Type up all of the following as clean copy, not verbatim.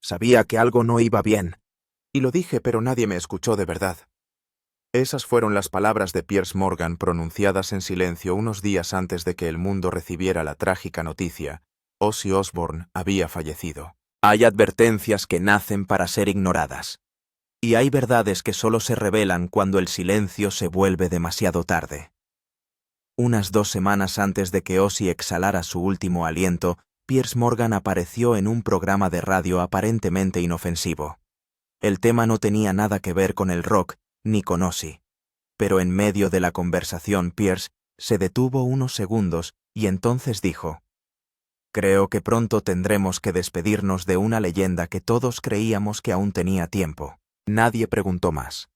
Sabía que algo no iba bien. Y lo dije, pero nadie me escuchó de verdad. Esas fueron las palabras de Piers Morgan pronunciadas en silencio unos días antes de que el mundo recibiera la trágica noticia: Ozzy Osbourne había fallecido. Hay advertencias que nacen para ser ignoradas. Y hay verdades que solo se revelan cuando el silencio se vuelve demasiado tarde. Unas 2 semanas antes de que Ozzy exhalara su último aliento, Piers Morgan apareció en un programa de radio aparentemente inofensivo. El tema no tenía nada que ver con el rock ni con Ozzy. Pero en medio de la conversación Piers se detuvo unos segundos y entonces dijo: «Creo que pronto tendremos que despedirnos de una leyenda que todos creíamos que aún tenía tiempo». Nadie preguntó más.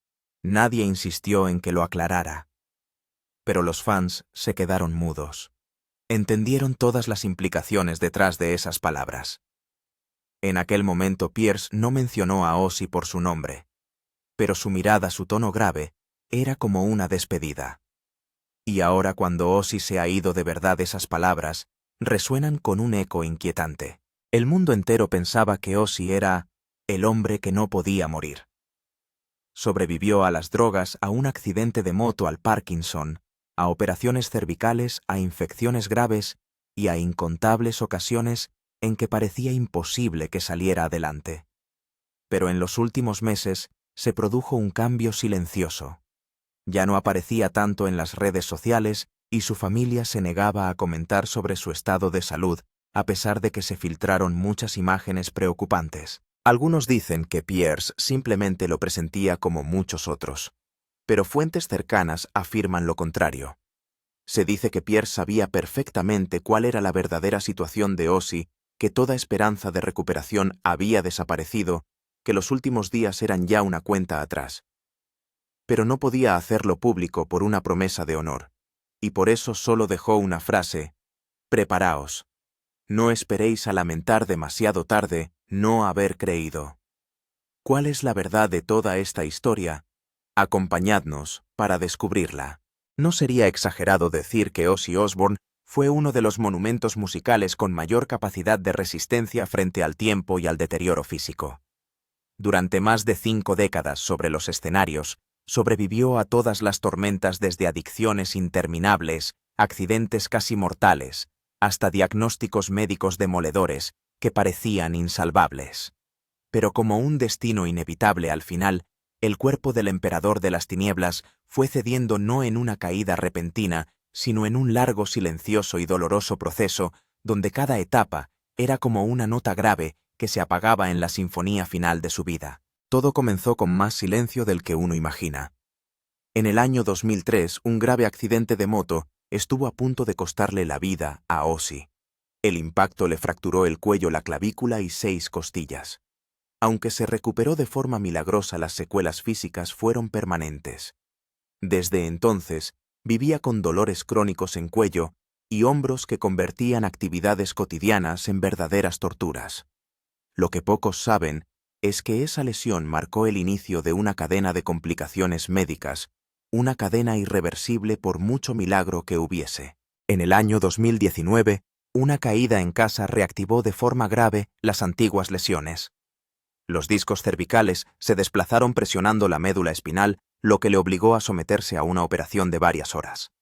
Nadie insistió en que lo aclarara. Pero los fans se quedaron mudos. Entendieron todas las implicaciones detrás de esas palabras. En aquel momento Piers no mencionó a Ozzy por su nombre, pero su mirada, su tono grave, era como una despedida. Y ahora, cuando Ozzy se ha ido de verdad, esas palabras resuenan con un eco inquietante. El mundo entero pensaba que Ozzy era el hombre que no podía morir. Sobrevivió a las drogas, a un accidente de moto, al Parkinson, a operaciones cervicales, a infecciones graves y a incontables ocasiones en que parecía imposible que saliera adelante. Pero en los últimos meses se produjo un cambio silencioso. Ya no aparecía tanto en las redes sociales y su familia se negaba a comentar sobre su estado de salud, a pesar de que se filtraron muchas imágenes preocupantes. Algunos dicen que Piers simplemente lo presentía como muchos otros, pero fuentes cercanas afirman lo contrario. Se dice que Piers sabía perfectamente cuál era la verdadera situación de Ozzy, que toda esperanza de recuperación había desaparecido, que los últimos días eran ya una cuenta atrás. Pero no podía hacerlo público por una promesa de honor, y por eso solo dejó una frase: «Preparaos. No esperéis a lamentar demasiado tarde no haber creído». ¿Cuál es la verdad de toda esta historia? Acompañadnos para descubrirla. No sería exagerado decir que Ozzy Osbourne fue uno de los monumentos musicales con mayor capacidad de resistencia frente al tiempo y al deterioro físico. Durante más de 5 décadas sobre los escenarios, sobrevivió a todas las tormentas, desde adicciones interminables, accidentes casi mortales, hasta diagnósticos médicos demoledores que parecían insalvables. Pero como un destino inevitable, al final, el cuerpo del emperador de las tinieblas fue cediendo, no en una caída repentina, sino en un largo, silencioso y doloroso proceso donde cada etapa era como una nota grave que se apagaba en la sinfonía final de su vida. Todo comenzó con más silencio del que uno imagina. En el año 2003, un grave accidente de moto estuvo a punto de costarle la vida a Ozzy. El impacto le fracturó el cuello, la clavícula y 6 costillas. Aunque se recuperó de forma milagrosa, las secuelas físicas fueron permanentes. Desde entonces, vivía con dolores crónicos en cuello y hombros que convertían actividades cotidianas en verdaderas torturas. Lo que pocos saben es que esa lesión marcó el inicio de una cadena de complicaciones médicas, una cadena irreversible por mucho milagro que hubiese. En el año 2019, una caída en casa reactivó de forma grave las antiguas lesiones. Los discos cervicales se desplazaron presionando la médula espinal, lo que le obligó a someterse a una operación de varias horas.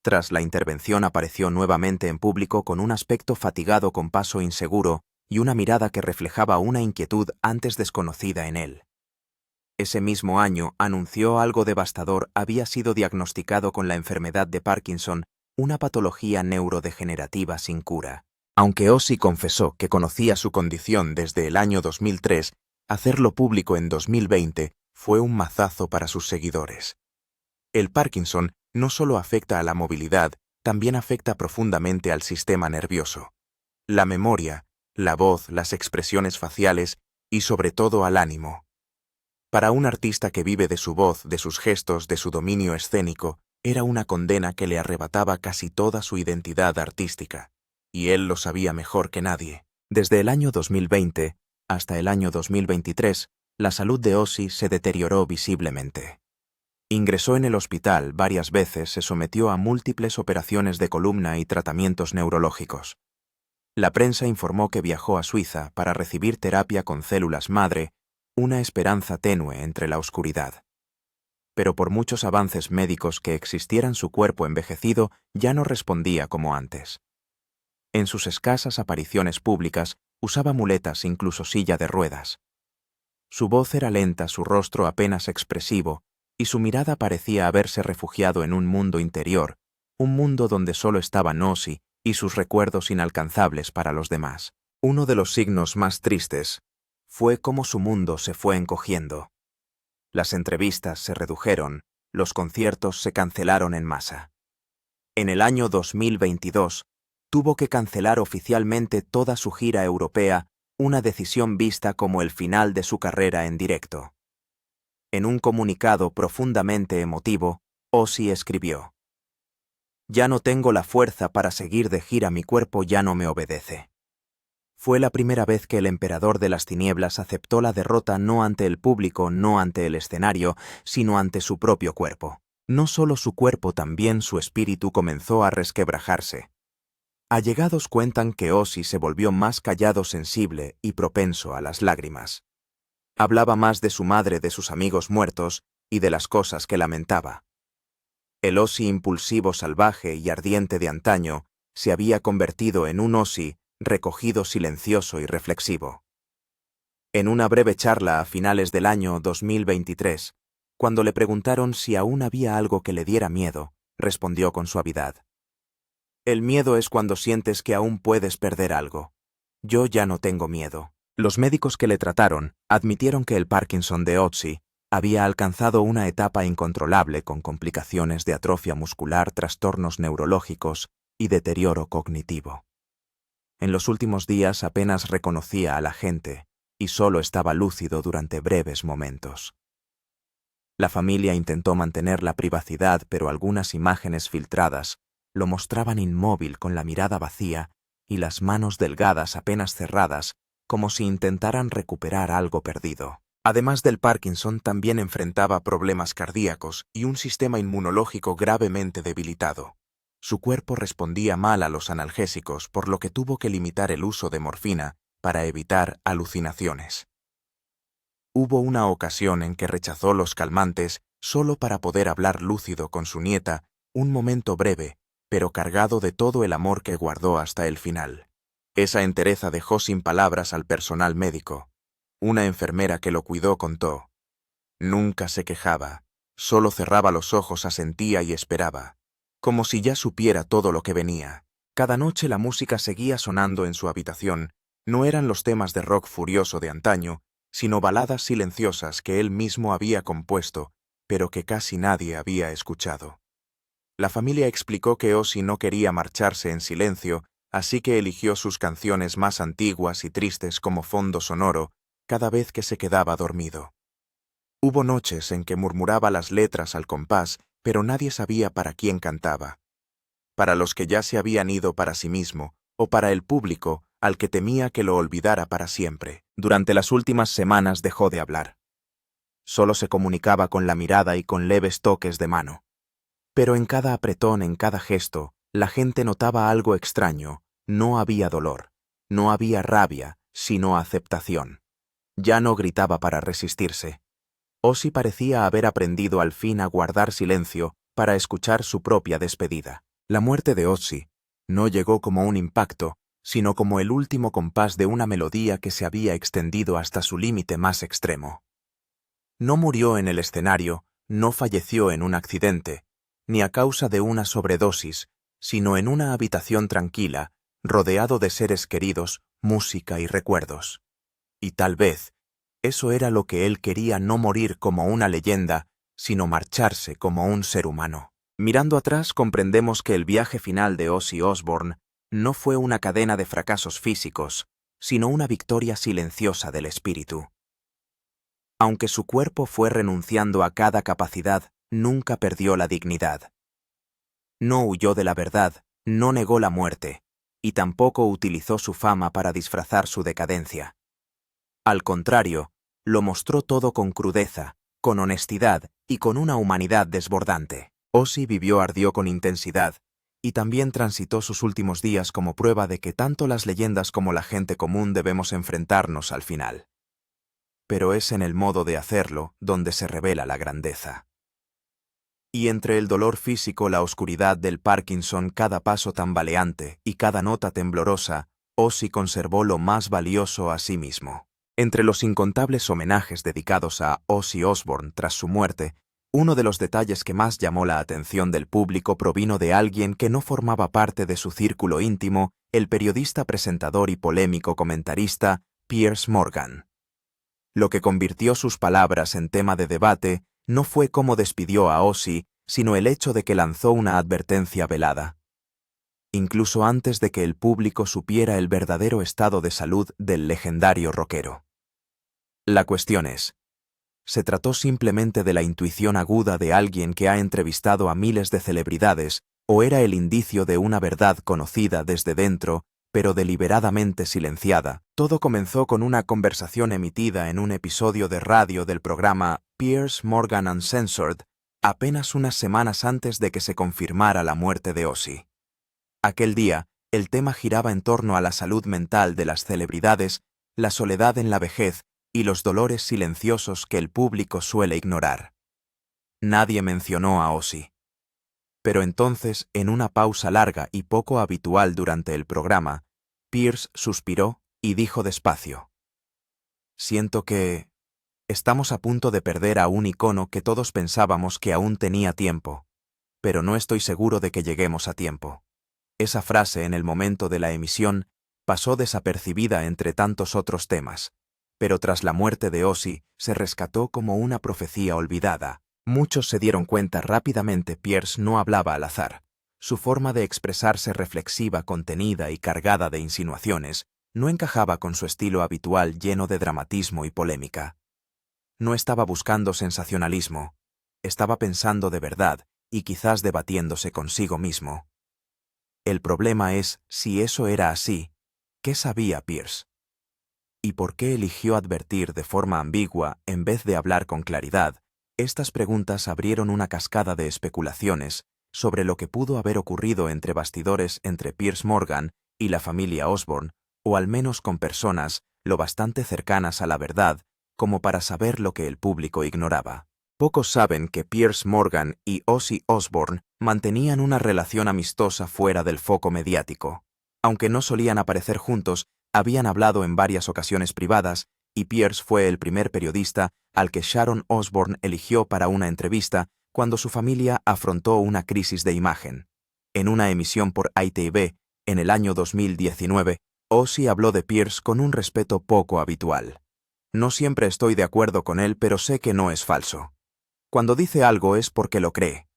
Tras la intervención apareció nuevamente en público con un aspecto fatigado, con paso inseguro y una mirada que reflejaba una inquietud antes desconocida en él. Ese mismo año anunció algo devastador: había sido diagnosticado con la enfermedad de Parkinson, una patología neurodegenerativa sin cura. Aunque Ozzy confesó que conocía su condición desde el año 2003, hacerlo público en 2020 fue un mazazo para sus seguidores. El Parkinson no solo afecta a la movilidad, también afecta profundamente al sistema nervioso, la memoria, la voz, las expresiones faciales y sobre todo al ánimo. Para un artista que vive de su voz, de sus gestos, de su dominio escénico, era una condena que le arrebataba casi toda su identidad artística. Y él lo sabía mejor que nadie. Desde el año 2020 hasta el año 2023, la salud de Ozzy se deterioró visiblemente. Ingresó en el hospital varias veces, se sometió a múltiples operaciones de columna y tratamientos neurológicos. La prensa informó que viajó a Suiza para recibir terapia con células madre, una esperanza tenue entre la oscuridad. Pero por muchos avances médicos que existieran, su cuerpo envejecido ya no respondía como antes. En sus escasas apariciones públicas usaba muletas, incluso silla de ruedas. Su voz era lenta, su rostro apenas expresivo, y su mirada parecía haberse refugiado en un mundo interior, un mundo donde solo estaban Ozzy y sus recuerdos inalcanzables para los demás. Uno de los signos más tristes fue cómo su mundo se fue encogiendo. Las entrevistas se redujeron, los conciertos se cancelaron en masa. En el año 2022, tuvo que cancelar oficialmente toda su gira europea, una decisión vista como el final de su carrera en directo. En un comunicado profundamente emotivo, Ozzy escribió: «Ya no tengo la fuerza para seguir de gira, mi cuerpo ya no me obedece». Fue la primera vez que el emperador de las tinieblas aceptó la derrota, no ante el público, no ante el escenario, sino ante su propio cuerpo. No solo su cuerpo, también su espíritu comenzó a resquebrajarse. Allegados cuentan que Ozzy se volvió más callado, sensible y propenso a las lágrimas. Hablaba más de su madre, de sus amigos muertos y de las cosas que lamentaba. El Ozzy impulsivo, salvaje y ardiente de antaño se había convertido en un Ozzy recogido, silencioso y reflexivo. En una breve charla a finales del año 2023, cuando le preguntaron si aún había algo que le diera miedo, respondió con suavidad: «El miedo es cuando sientes que aún puedes perder algo. Yo ya no tengo miedo». Los médicos que le trataron admitieron que el Parkinson de Ozzy había alcanzado una etapa incontrolable, con complicaciones de atrofia muscular, trastornos neurológicos y deterioro cognitivo. En los últimos días apenas reconocía a la gente y solo estaba lúcido durante breves momentos. La familia intentó mantener la privacidad, pero algunas imágenes filtradas lo mostraban inmóvil, con la mirada vacía y las manos delgadas apenas cerradas, como si intentaran recuperar algo perdido. Además del Parkinson, también enfrentaba problemas cardíacos y un sistema inmunológico gravemente debilitado. Su cuerpo respondía mal a los analgésicos, por lo que tuvo que limitar el uso de morfina para evitar alucinaciones. Hubo una ocasión en que rechazó los calmantes solo para poder hablar lúcido con su nieta, un momento breve, pero cargado de todo el amor que guardó hasta el final. Esa entereza dejó sin palabras al personal médico. Una enfermera que lo cuidó contó: «Nunca se quejaba, solo cerraba los ojos, asentía y esperaba, como si ya supiera todo lo que venía». Cada noche la música seguía sonando en su habitación. No eran los temas de rock furioso de antaño, sino baladas silenciosas que él mismo había compuesto, pero que casi nadie había escuchado. La familia explicó que Ozzy no quería marcharse en silencio, así que eligió sus canciones más antiguas y tristes como fondo sonoro cada vez que se quedaba dormido. Hubo noches en que murmuraba las letras al compás, pero nadie sabía para quién cantaba. Para los que ya se habían ido, para sí mismo, o para el público, al que temía que lo olvidara para siempre. Durante las últimas semanas dejó de hablar. Solo se comunicaba con la mirada y con leves toques de mano. Pero en cada apretón, en cada gesto, la gente notaba algo extraño. No había dolor, no había rabia, sino aceptación. Ya no gritaba para resistirse. Ozzy parecía haber aprendido al fin a guardar silencio para escuchar su propia despedida. La muerte de Ozzy no llegó como un impacto, sino como el último compás de una melodía que se había extendido hasta su límite más extremo. No murió en el escenario, no falleció en un accidente, ni a causa de una sobredosis, sino en una habitación tranquila, rodeado de seres queridos, música y recuerdos. Y tal vez eso era lo que él quería: no morir como una leyenda, sino marcharse como un ser humano. Mirando atrás, comprendemos que el viaje final de Ozzy Osbourne no fue una cadena de fracasos físicos, sino una victoria silenciosa del espíritu. Aunque su cuerpo fue renunciando a cada capacidad, nunca perdió la dignidad. No huyó de la verdad, no negó la muerte, y tampoco utilizó su fama para disfrazar su decadencia. Al contrario, lo mostró todo con crudeza, con honestidad y con una humanidad desbordante. Ozzy vivió, ardió con intensidad, y también transitó sus últimos días como prueba de que tanto las leyendas como la gente común debemos enfrentarnos al final. Pero es en el modo de hacerlo donde se revela la grandeza. Y entre el dolor físico, la oscuridad del Parkinson, cada paso tambaleante y cada nota temblorosa, Ozzy conservó lo más valioso a sí mismo. Entre los incontables homenajes dedicados a Ozzy Osbourne tras su muerte, uno de los detalles que más llamó la atención del público provino de alguien que no formaba parte de su círculo íntimo, el periodista, presentador y polémico comentarista Piers Morgan. Lo que convirtió sus palabras en tema de debate no fue cómo despidió a Ozzy, sino el hecho de que lanzó una advertencia velada. Incluso antes de que el público supiera el verdadero estado de salud del legendario rockero. La cuestión es, ¿se trató simplemente de la intuición aguda de alguien que ha entrevistado a miles de celebridades, o era el indicio de una verdad conocida desde dentro, pero deliberadamente silenciada? Todo comenzó con una conversación emitida en un episodio de radio del programa Piers Morgan Uncensored, apenas unas semanas antes de que se confirmara la muerte de Ozzy. Aquel día, el tema giraba en torno a la salud mental de las celebridades, la soledad en la vejez y los dolores silenciosos que el público suele ignorar. Nadie mencionó a Ozzy. Pero entonces, en una pausa larga y poco habitual durante el programa, Piers suspiró y dijo despacio: «Siento que estamos a punto de perder a un icono que todos pensábamos que aún tenía tiempo, pero no estoy seguro de que lleguemos a tiempo». Esa frase, en el momento de la emisión, pasó desapercibida entre tantos otros temas, pero tras la muerte de Ozzy se rescató como una profecía olvidada. Muchos se dieron cuenta rápidamente. Piers no hablaba al azar. Su forma de expresarse, reflexiva, contenida y cargada de insinuaciones, no encajaba con su estilo habitual lleno de dramatismo y polémica. No estaba buscando sensacionalismo, estaba pensando de verdad y quizás debatiéndose consigo mismo. El problema es, si eso era así, ¿qué sabía Piers? ¿Y por qué eligió advertir de forma ambigua en vez de hablar con claridad? Estas preguntas abrieron una cascada de especulaciones sobre lo que pudo haber ocurrido entre bastidores entre Piers Morgan y la familia Osbourne, o al menos con personas lo bastante cercanas a la verdad como para saber lo que el público ignoraba. Pocos saben que Piers Morgan y Ozzy Osbourne mantenían una relación amistosa fuera del foco mediático. Aunque no solían aparecer juntos, habían hablado en varias ocasiones privadas, y Piers fue el primer periodista al que Sharon Osbourne eligió para una entrevista cuando su familia afrontó una crisis de imagen. En una emisión por ITV, en el año 2019, Ozzy habló de Piers con un respeto poco habitual. «No siempre estoy de acuerdo con él, pero sé que no es falso. Cuando dice algo es porque lo cree».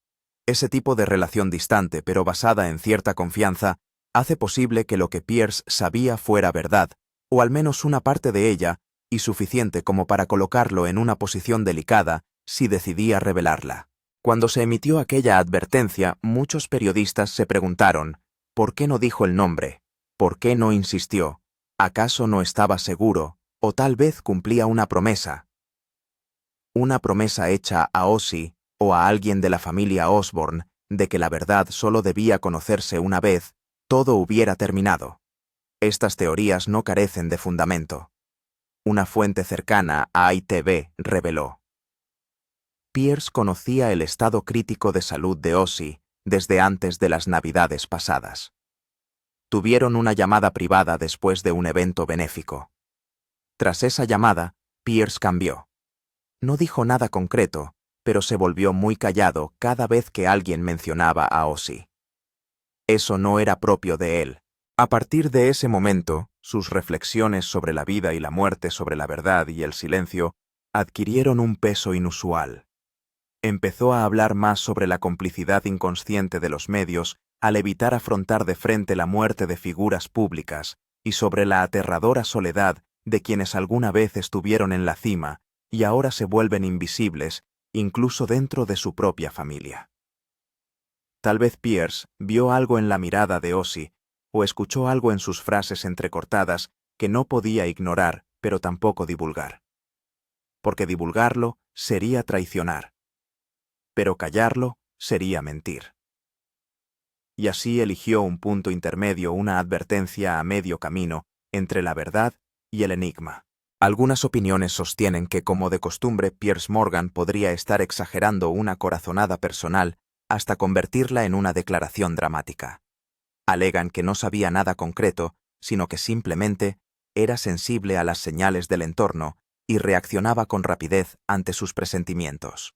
Ese tipo de relación distante pero basada en cierta confianza hace posible que lo que Piers sabía fuera verdad, o al menos una parte de ella, y suficiente como para colocarlo en una posición delicada si decidía revelarla. Cuando se emitió aquella advertencia, muchos periodistas se preguntaron, ¿por qué no dijo el nombre? ¿Por qué no insistió? ¿Acaso no estaba seguro? ¿O tal vez cumplía una promesa? Una promesa hecha a Ozzy o a alguien de la familia Osbourne de que la verdad solo debía conocerse una vez, todo hubiera terminado. Estas teorías no carecen de fundamento. Una fuente cercana a ITV reveló: Piers conocía el estado crítico de salud de Ozzy desde antes de las Navidades pasadas. Tuvieron una llamada privada después de un evento benéfico. Tras esa llamada, Piers cambió. No dijo nada concreto, pero se volvió muy callado cada vez que alguien mencionaba a Ozzy. Eso no era propio de él. A partir de ese momento, sus reflexiones sobre la vida y la muerte, sobre la verdad y el silencio, adquirieron un peso inusual. Empezó a hablar más sobre la complicidad inconsciente de los medios al evitar afrontar de frente la muerte de figuras públicas y sobre la aterradora soledad de quienes alguna vez estuvieron en la cima y ahora se vuelven invisibles, incluso dentro de su propia familia. Tal vez Piers vio algo en la mirada de Ozzy o escuchó algo en sus frases entrecortadas que no podía ignorar, pero tampoco divulgar. Porque divulgarlo sería traicionar. Pero callarlo sería mentir. y así eligió un punto intermedio, una advertencia a medio camino entre la verdad y el enigma. Algunas opiniones sostienen que, como de costumbre, Piers Morgan podría estar exagerando una corazonada personal hasta convertirla en una declaración dramática. Alegan que no sabía nada concreto, sino que simplemente era sensible a las señales del entorno y reaccionaba con rapidez ante sus presentimientos.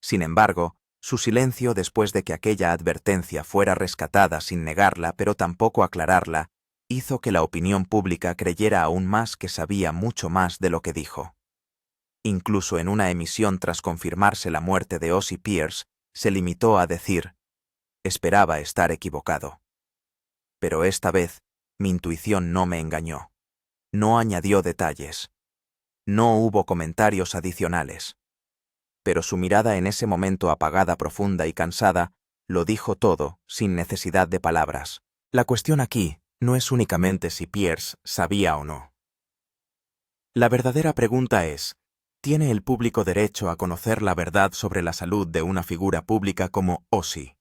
Sin embargo, su silencio después de que aquella advertencia fuera rescatada sin negarla pero tampoco aclararla, hizo que la opinión pública creyera aún más que sabía mucho más de lo que dijo. Incluso en una emisión tras confirmarse la muerte de Ozzie Pierce, se limitó a decir: «Esperaba estar equivocado». Pero esta vez, mi intuición no me engañó. No añadió detalles. No hubo comentarios adicionales. Pero su mirada en ese momento apagada, profunda y cansada, lo dijo todo, sin necesidad de palabras. La cuestión aquí no es únicamente si Pierce sabía o no. La verdadera pregunta es: ¿tiene el público derecho a conocer la verdad sobre la salud de una figura pública como Ozzie?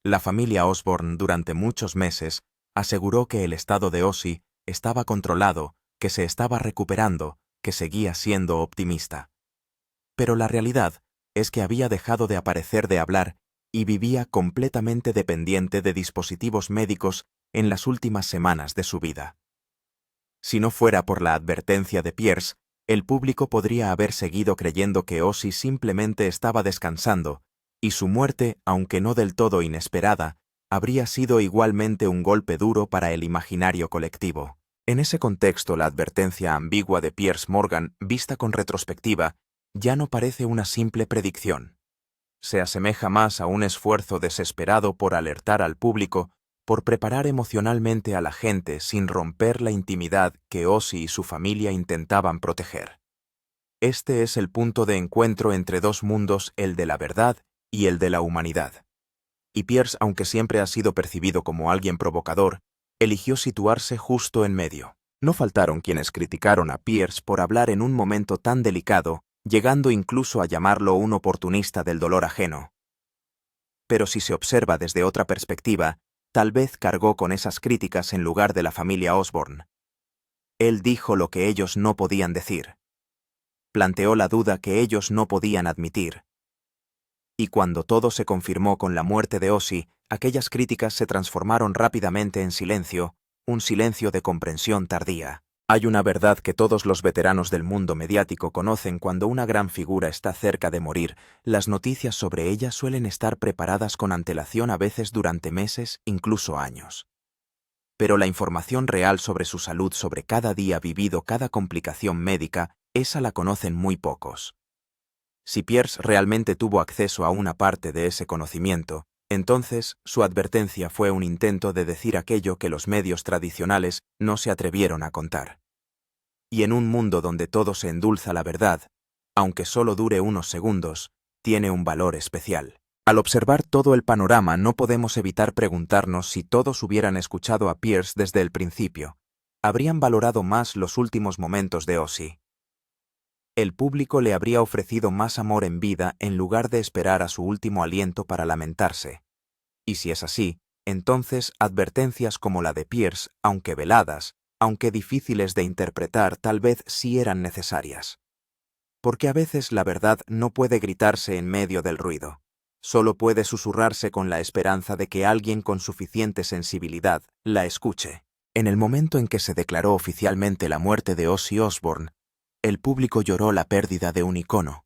La familia Osbourne durante muchos meses aseguró que el estado de Ozzie estaba controlado, que se estaba recuperando, que seguía siendo optimista. Pero la realidad es que había dejado de aparecer, de hablar, y vivía completamente dependiente de dispositivos médicos en las últimas semanas de su vida. Si no fuera por la advertencia de Pierce, el público podría haber seguido creyendo que Ozzie simplemente estaba descansando, y su muerte, aunque no del todo inesperada, habría sido igualmente un golpe duro para el imaginario colectivo. En ese contexto, la advertencia ambigua de Piers Morgan, vista con retrospectiva, ya no parece una simple predicción. Se asemeja más a un esfuerzo desesperado por alertar al público, por preparar emocionalmente a la gente sin romper la intimidad que Ozzie y su familia intentaban proteger. Este es el punto de encuentro entre dos mundos, el de la verdad y el de la humanidad. Y Pierce, aunque siempre ha sido percibido como alguien provocador, eligió situarse justo en medio. No faltaron quienes criticaron a Pierce por hablar en un momento tan delicado, llegando incluso a llamarlo un oportunista del dolor ajeno. Pero si se observa desde otra perspectiva, tal vez cargó con esas críticas en lugar de la familia Osbourne. Él dijo lo que ellos no podían decir. Planteó la duda que ellos no podían admitir. Y cuando todo se confirmó con la muerte de Ozzie, aquellas críticas se transformaron rápidamente en silencio, un silencio de comprensión tardía. Hay una verdad que todos los veteranos del mundo mediático conocen: cuando una gran figura está cerca de morir, las noticias sobre ella suelen estar preparadas con antelación, a veces durante meses, incluso años. Pero la información real sobre su salud, sobre cada día vivido, cada complicación médica, esa la conocen muy pocos. Si Pierce realmente tuvo acceso a una parte de ese conocimiento, entonces su advertencia fue un intento de decir aquello que los medios tradicionales no se atrevieron a contar. Y en un mundo donde todo se endulza, la verdad, aunque solo dure unos segundos, tiene un valor especial. Al observar todo el panorama, no podemos evitar preguntarnos si todos hubieran escuchado a Pierce desde el principio, ¿habrían valorado más los últimos momentos de Ozzie? El público le habría ofrecido más amor en vida en lugar de esperar a su último aliento para lamentarse. Y si es así, entonces advertencias como la de Pierce, aunque veladas, aunque difíciles de interpretar, tal vez sí eran necesarias. Porque a veces la verdad no puede gritarse en medio del ruido. Solo puede susurrarse con la esperanza de que alguien con suficiente sensibilidad la escuche. En el momento en que se declaró oficialmente la muerte de Ozzie Osbourne, el público lloró la pérdida de un icono,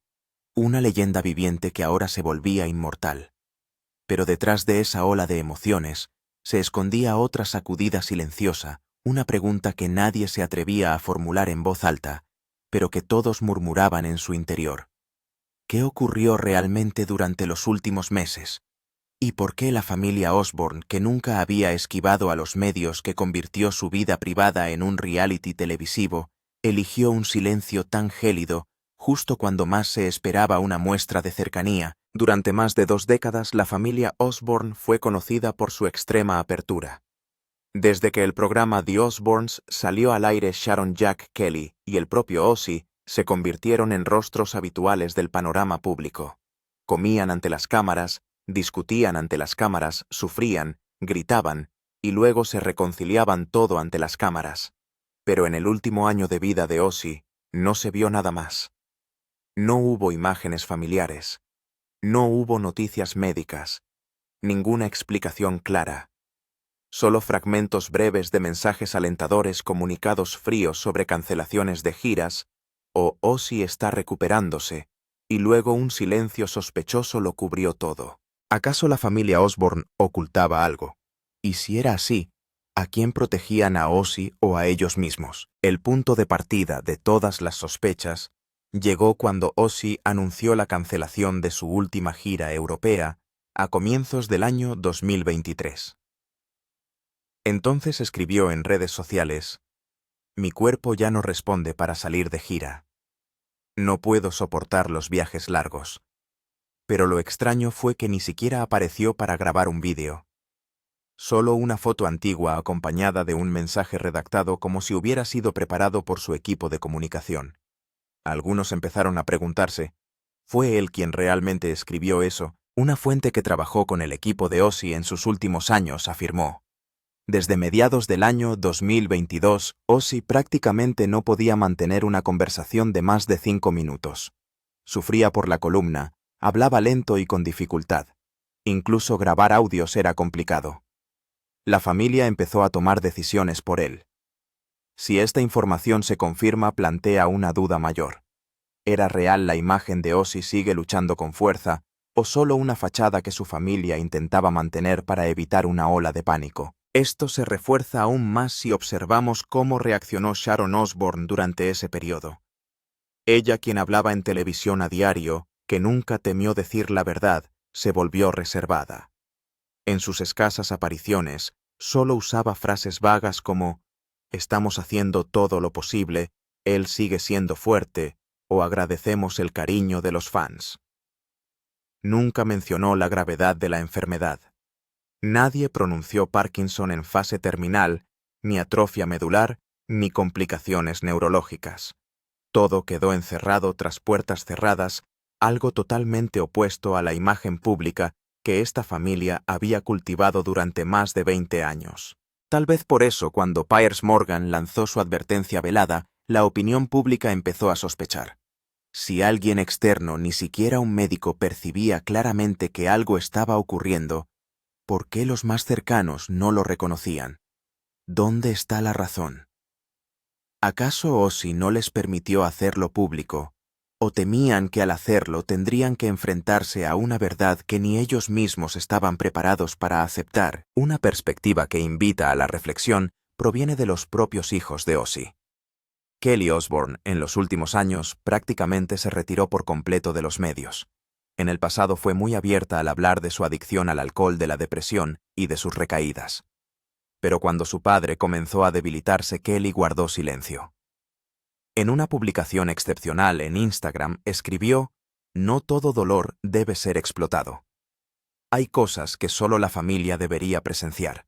una leyenda viviente que ahora se volvía inmortal. Pero detrás de esa ola de emociones se escondía otra sacudida silenciosa, una pregunta que nadie se atrevía a formular en voz alta, pero que todos murmuraban en su interior. ¿Qué ocurrió realmente durante los últimos meses? ¿Y por qué la familia Osbourne, que nunca había esquivado a los medios, que convirtió su vida privada en un reality televisivo, eligió un silencio tan gélido justo cuando más se esperaba una muestra de cercanía? Durante más de 2 décadas, la familia Osbourne fue conocida por su extrema apertura. Desde que el programa The Osbournes salió al aire, Sharon Jack Kelly y el propio Ozzie se convirtieron en rostros habituales del panorama público. Comían ante las cámaras, Discutían ante las cámaras, sufrían, gritaban, y luego se reconciliaban todo ante las cámaras. Pero en el último año de vida de Ozzy, no se vio nada más. No hubo imágenes familiares. No hubo noticias médicas. Ninguna explicación clara. Solo fragmentos breves de mensajes alentadores, comunicados fríos sobre cancelaciones de giras, o Ozzy está recuperándose, y luego un silencio sospechoso lo cubrió todo. ¿Acaso la familia Osbourne ocultaba algo? Y si era así, ¿a quién protegían, a Ozzy o a ellos mismos? El punto de partida de todas las sospechas llegó cuando Ozzy anunció la cancelación de su última gira europea a comienzos del año 2023. Entonces escribió en redes sociales: «Mi cuerpo ya no responde para salir de gira. No puedo soportar los viajes largos». Pero lo extraño fue que ni siquiera apareció para grabar un vídeo. Solo una foto antigua acompañada de un mensaje redactado como si hubiera sido preparado por su equipo de comunicación. Algunos empezaron a preguntarse, ¿fue él quien realmente escribió eso? Una fuente que trabajó con el equipo de Ozzy en sus últimos años afirmó: «Desde mediados del año 2022, Ozzy prácticamente no podía mantener una conversación de más de 5 minutos. Sufría por la columna, hablaba lento y con dificultad. Incluso grabar audios era complicado. La familia empezó a tomar decisiones por él. Si esta información se confirma, plantea una duda mayor. ¿Era real la imagen de Ozzy sigue luchando con fuerza, o solo una fachada que su familia intentaba mantener para evitar una ola de pánico? Esto se refuerza aún más si observamos cómo reaccionó Sharon Osbourne durante ese periodo. Ella, quien hablaba en televisión a diario, que nunca temió decir la verdad, se volvió reservada. En sus escasas apariciones, solo usaba frases vagas como «estamos haciendo todo lo posible», «él sigue siendo fuerte» o «agradecemos el cariño de los fans». Nunca mencionó la gravedad de la enfermedad. Nadie pronunció Parkinson en fase terminal, ni atrofia medular, ni complicaciones neurológicas. Todo quedó encerrado tras puertas cerradas, algo totalmente opuesto a la imagen pública que esta familia había cultivado durante más de 20 años. Tal vez por eso, cuando Piers Morgan lanzó su advertencia velada, la opinión pública empezó a sospechar. Si alguien externo, ni siquiera un médico, percibía claramente que algo estaba ocurriendo, ¿por qué los más cercanos no lo reconocían? ¿Dónde está la razón? ¿Acaso Ozzy no les permitió hacerlo público? ¿O temían que al hacerlo tendrían que enfrentarse a una verdad que ni ellos mismos estaban preparados para aceptar? Una perspectiva que invita a la reflexión proviene de los propios hijos de Ozzy. Kelly Osbourne, en los últimos años, prácticamente se retiró por completo de los medios. En el pasado fue muy abierta al hablar de su adicción al alcohol, de la depresión y de sus recaídas. Pero cuando su padre comenzó a debilitarse, Kelly guardó silencio. En una publicación excepcional en Instagram escribió: «No todo dolor debe ser explotado. Hay cosas que solo la familia debería presenciar».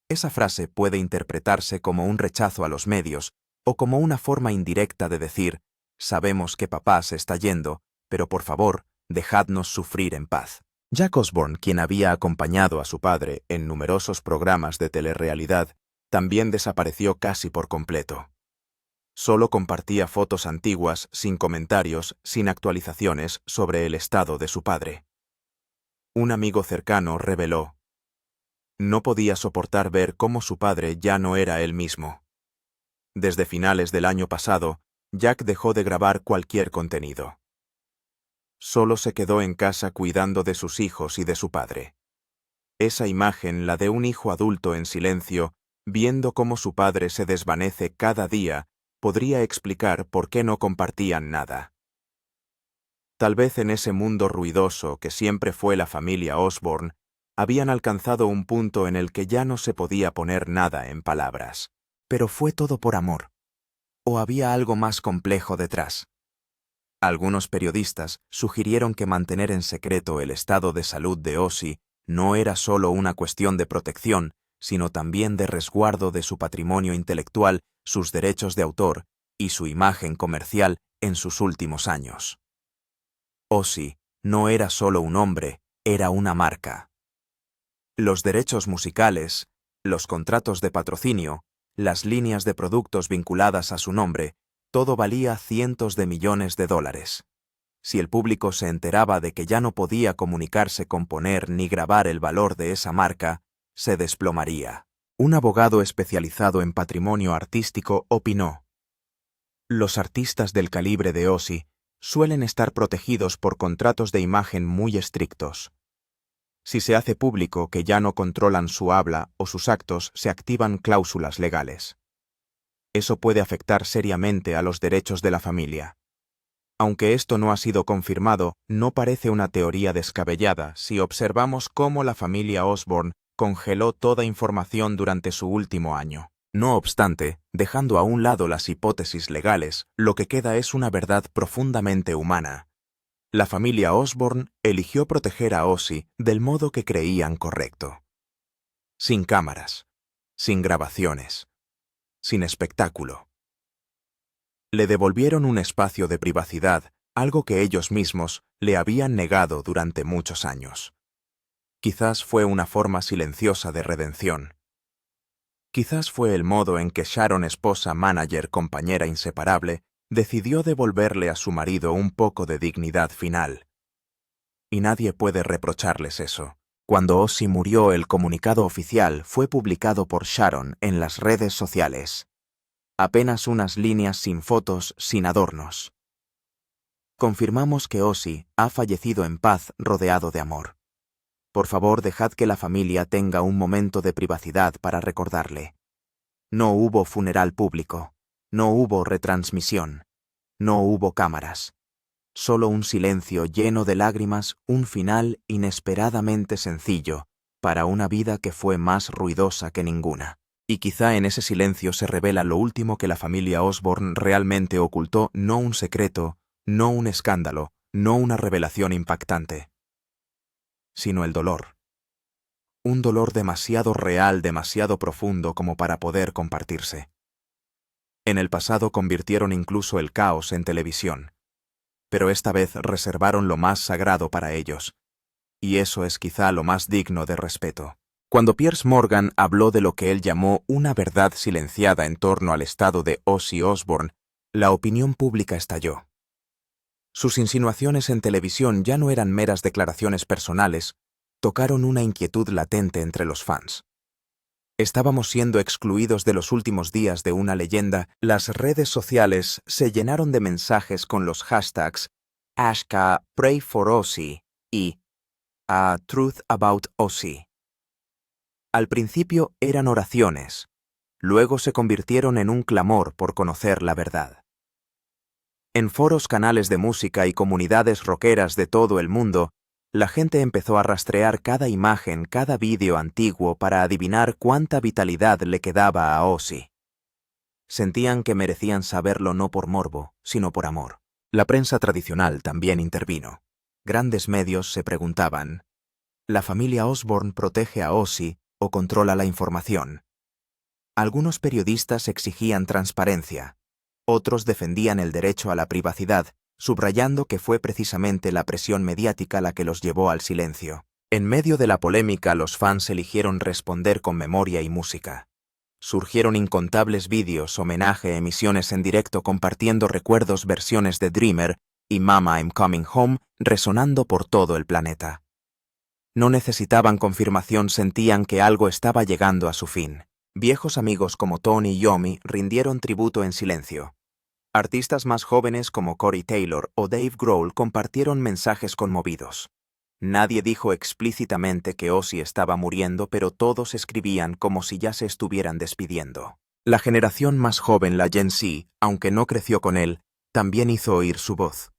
Esa frase puede interpretarse como un rechazo a los medios o como una forma indirecta de decir: «Sabemos que papá se está yendo, pero por favor, dejadnos sufrir en paz». Jack Osbourne, quien había acompañado a su padre en numerosos programas de telerrealidad, también desapareció casi por completo. Solo compartía fotos antiguas, sin comentarios, sin actualizaciones sobre el estado de su padre. Un amigo cercano reveló: «No podía soportar ver cómo su padre ya no era él mismo». Desde finales del año pasado, Jack dejó de grabar cualquier contenido. Solo se quedó en casa cuidando de sus hijos y de su padre. Esa imagen, la de un hijo adulto en silencio, viendo cómo su padre se desvanece cada día, podría explicar por qué no compartían nada. Tal vez en ese mundo ruidoso que siempre fue la familia Osbourne, habían alcanzado un punto en el que ya no se podía poner nada en palabras. Pero ¿fue todo por amor? ¿O había algo más complejo detrás? Algunos periodistas sugirieron que mantener en secreto el estado de salud de Ozzy no era solo una cuestión de protección, sino también de resguardo de su patrimonio intelectual, sus derechos de autor y su imagen comercial en sus últimos años. Ozzy no era solo un hombre, era una marca. Los derechos musicales, los contratos de patrocinio, las líneas de productos vinculadas a su nombre, todo valía cientos de millones de dólares. Si el público se enteraba de que ya no podía comunicarse con poner ni grabar el valor de esa marca, se desplomaría. Un abogado especializado en patrimonio artístico opinó: los artistas del calibre de Ozzy suelen estar protegidos por contratos de imagen muy estrictos. Si se hace público que ya no controlan su habla o sus actos, se activan cláusulas legales. Eso puede afectar seriamente a los derechos de la familia. Aunque esto no ha sido confirmado, no parece una teoría descabellada si observamos cómo la familia Osbourne congeló toda información durante su último año. No obstante, dejando a un lado las hipótesis legales, lo que queda es una verdad profundamente humana. La familia Osbourne eligió proteger a Ozzy del modo que creían correcto. Sin cámaras, sin grabaciones, sin espectáculo. Le devolvieron un espacio de privacidad, algo que ellos mismos le habían negado durante muchos años. Quizás fue una forma silenciosa de redención. Quizás fue el modo en que Sharon, esposa, manager, compañera inseparable, decidió devolverle a su marido un poco de dignidad final. Y nadie puede reprocharles eso. Cuando Ozzy murió, el comunicado oficial fue publicado por Sharon en las redes sociales. Apenas unas líneas sin fotos, sin adornos. Confirmamos que Ozzy ha fallecido en paz, rodeado de amor. Por favor, dejad que la familia tenga un momento de privacidad para recordarle. No hubo funeral público, no hubo retransmisión, no hubo cámaras. Solo un silencio lleno de lágrimas, un final inesperadamente sencillo para una vida que fue más ruidosa que ninguna. Y quizá en ese silencio se revela lo último que la familia Osbourne realmente ocultó, no un secreto, no un escándalo, no una revelación impactante, sino el dolor. Un dolor demasiado real, demasiado profundo como para poder compartirse. En el pasado convirtieron incluso el caos en televisión, pero esta vez reservaron lo más sagrado para ellos, y eso es quizá lo más digno de respeto. Cuando Piers Morgan habló de lo que él llamó una verdad silenciada en torno al estado de Ozzy Osbourne, la opinión pública estalló. Sus insinuaciones en televisión ya no eran meras declaraciones personales, tocaron una inquietud latente entre los fans. Estábamos siendo excluidos de los últimos días de una leyenda. Las redes sociales se llenaron de mensajes con los hashtags #PrayForOzzy y #Truth About Ozzy. Al principio eran oraciones, luego se convirtieron en un clamor por conocer la verdad. En foros, canales de música y comunidades rockeras de todo el mundo, la gente empezó a rastrear cada imagen, cada vídeo antiguo para adivinar cuánta vitalidad le quedaba a Ozzy. Sentían que merecían saberlo no por morbo, sino por amor. La prensa tradicional también intervino. Grandes medios se preguntaban: ¿la familia Osbourne protege a Ozzy o controla la información? Algunos periodistas exigían transparencia, otros defendían el derecho a la privacidad, subrayando que fue precisamente la presión mediática la que los llevó al silencio. En medio de la polémica, los fans eligieron responder con memoria y música. Surgieron incontables vídeos, homenaje, emisiones en directo compartiendo recuerdos, versiones de Dreamer y Mama I'm Coming Home resonando por todo el planeta. No necesitaban confirmación, sentían que algo estaba llegando a su fin. Viejos amigos como Tony y Yomi rindieron tributo en silencio. Artistas más jóvenes como Corey Taylor o Dave Grohl compartieron mensajes conmovidos. Nadie dijo explícitamente que Ozzy estaba muriendo, pero todos escribían como si ya se estuvieran despidiendo. La generación más joven, la Gen Z, aunque no creció con él, también hizo oír su voz.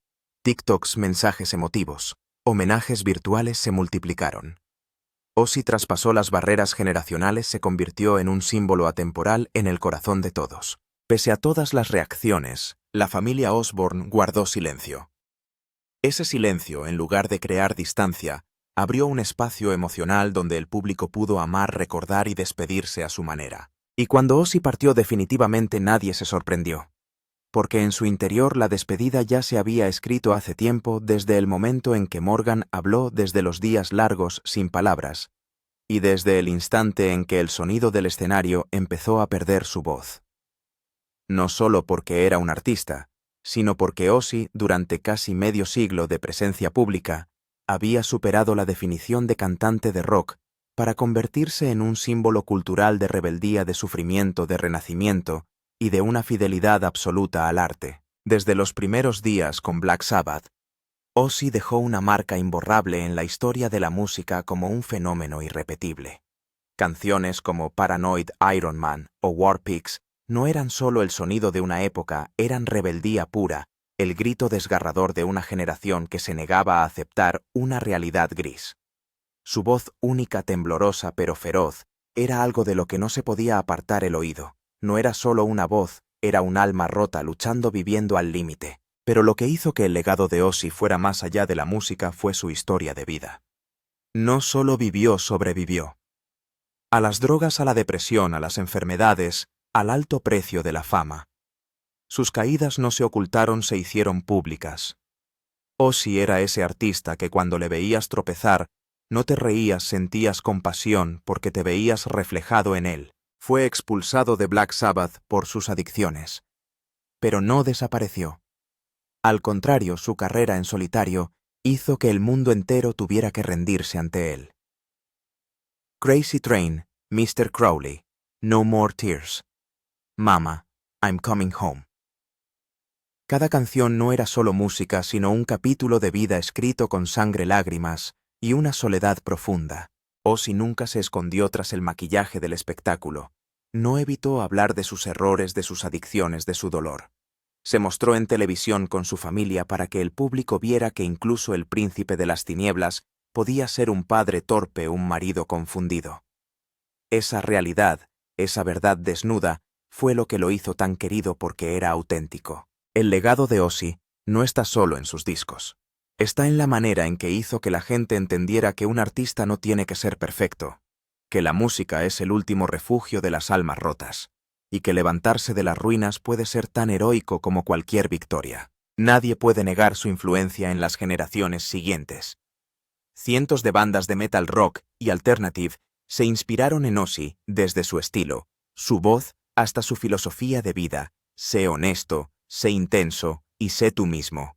TikToks, mensajes emotivos, homenajes virtuales se multiplicaron. Ozzy traspasó las barreras generacionales, se convirtió en un símbolo atemporal en el corazón de todos. Pese a todas las reacciones, la familia Osbourne guardó silencio. Ese silencio, en lugar de crear distancia, abrió un espacio emocional donde el público pudo amar, recordar y despedirse a su manera. Y cuando Ozzy partió definitivamente nadie se sorprendió. porque en su interior la despedida ya se había escrito hace tiempo desde el momento en que Morgan habló desde los días largos sin palabras, y desde el instante en que el sonido del escenario empezó a perder su voz. No solo porque era un artista, sino porque Ozzy, durante casi medio siglo de presencia pública, había superado la definición de cantante de rock para convertirse en un símbolo cultural de rebeldía, de sufrimiento, de renacimiento y de una fidelidad absoluta al arte. Desde los primeros días con Black Sabbath, Ozzy dejó una marca imborrable en la historia de la música como un fenómeno irrepetible. Canciones como Paranoid Iron Man o War Pigs no eran solo el sonido de una época, eran rebeldía pura, el grito desgarrador de una generación que se negaba a aceptar una realidad gris. Su voz única, temblorosa pero feroz, era algo de lo que no se podía apartar el oído. No era solo una voz, era un alma rota luchando, viviendo al límite. Pero lo que hizo que el legado de Ozzy fuera más allá de la música fue su historia de vida. No solo vivió, sobrevivió. A las drogas, a la depresión, a las enfermedades, al alto precio de la fama. Sus caídas no se ocultaron, se hicieron públicas. Ozzy era ese artista que cuando le veías tropezar, no te reías, sentías compasión porque te veías reflejado en él. Fue expulsado de Black Sabbath por sus adicciones. Pero no desapareció. Al contrario, su carrera en solitario hizo que el mundo entero tuviera que rendirse ante él. Crazy Train, Mr. Crowley, No More Tears. Mama, I'm Coming Home. Cada canción no era solo música, sino un capítulo de vida escrito con sangre, lágrimas y una soledad profunda. Ozzy nunca se escondió tras el maquillaje del espectáculo. No evitó hablar de sus errores, de sus adicciones, de su dolor. Se mostró en televisión con su familia para que el público viera que incluso el príncipe de las tinieblas podía ser un padre torpe, un marido confundido. Esa realidad, esa verdad desnuda, fue lo que lo hizo tan querido porque era auténtico. El legado de Ozzy no está solo en sus discos. Está en la manera en que hizo que la gente entendiera que un artista no tiene que ser perfecto, que la música es el último refugio de las almas rotas, y que levantarse de las ruinas puede ser tan heroico como cualquier victoria. Nadie puede negar su influencia en las generaciones siguientes. Cientos de bandas de metal rock y alternative se inspiraron en Ozzy desde su estilo, su voz hasta su filosofía de vida. Sé honesto, sé intenso y sé tú mismo.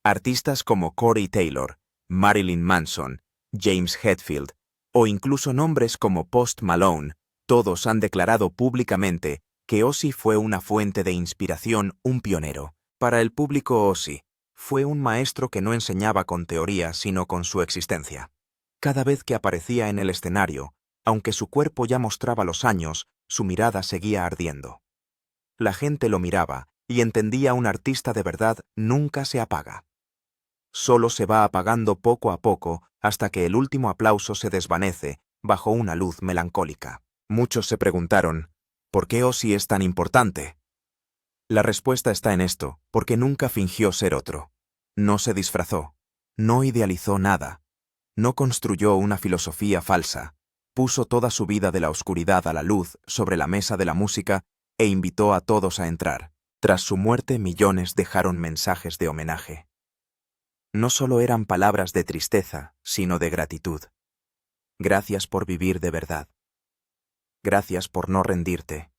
Artistas como Corey Taylor, Marilyn Manson, James Hetfield o incluso nombres como Post Malone, todos han declarado públicamente que Ozzy fue una fuente de inspiración, un pionero. Para el público, Ozzy fue un maestro que no enseñaba con teoría, sino con su existencia. Cada vez que aparecía en el escenario, aunque su cuerpo ya mostraba los años, su mirada seguía ardiendo. La gente lo miraba y entendía: un artista de verdad nunca se apaga. Solo se va apagando poco a poco hasta que el último aplauso se desvanece bajo una luz melancólica. Muchos se preguntaron, ¿por qué Ozzy es tan importante? La respuesta está en esto: porque nunca fingió ser otro. No se disfrazó, no idealizó nada, no construyó una filosofía falsa, puso toda su vida de la oscuridad a la luz sobre la mesa de la música e invitó a todos a entrar. Tras su muerte, millones dejaron mensajes de homenaje. No solo eran palabras de tristeza, sino de gratitud. Gracias por vivir de verdad. Gracias por no rendirte.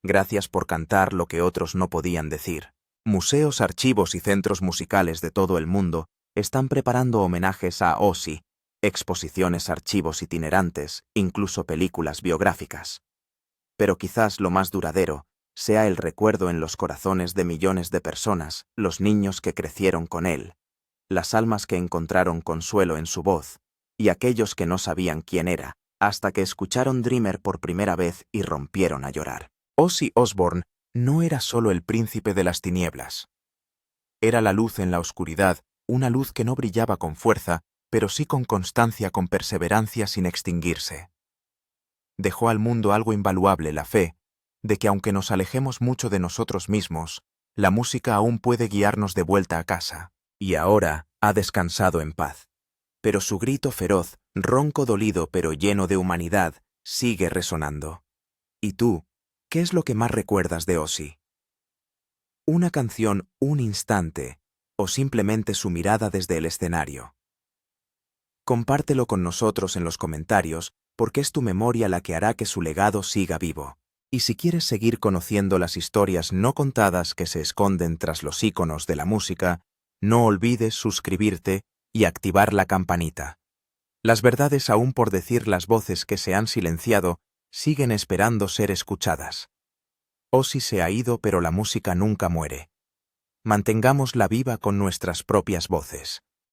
Gracias por cantar lo que otros no podían decir. Museos, archivos y centros musicales de todo el mundo están preparando homenajes a Ozzy, exposiciones, archivos itinerantes, incluso películas biográficas. Pero quizás lo más duradero sea el recuerdo en los corazones de millones de personas, los niños que crecieron con él, las almas que encontraron consuelo en su voz, y aquellos que no sabían quién era, hasta que escucharon Dreamer por primera vez y rompieron a llorar. Ozzy Osbourne no era solo el príncipe de las tinieblas. Era la luz en la oscuridad, una luz que no brillaba con fuerza, pero sí con constancia, con perseverancia, sin extinguirse. Dejó al mundo algo invaluable: la fe de que aunque nos alejemos mucho de nosotros mismos, la música aún puede guiarnos de vuelta a casa. Y ahora ha descansado en paz. Pero su grito feroz, ronco, dolido pero lleno de humanidad, sigue resonando. ¿Y tú, qué es lo que más recuerdas de Ozzy? una canción, un instante, o simplemente su mirada desde el escenario. Compártelo con nosotros en los comentarios, porque es tu memoria la que hará que su legado siga vivo. Y si quieres seguir conociendo las historias no contadas que se esconden tras los íconos de la música, no olvides suscribirte y activar la campanita. Las verdades aún por decir, las voces que se han silenciado, siguen esperando ser escuchadas. Ozzy se ha ido, pero la música nunca muere. Mantengámosla viva con nuestras propias voces.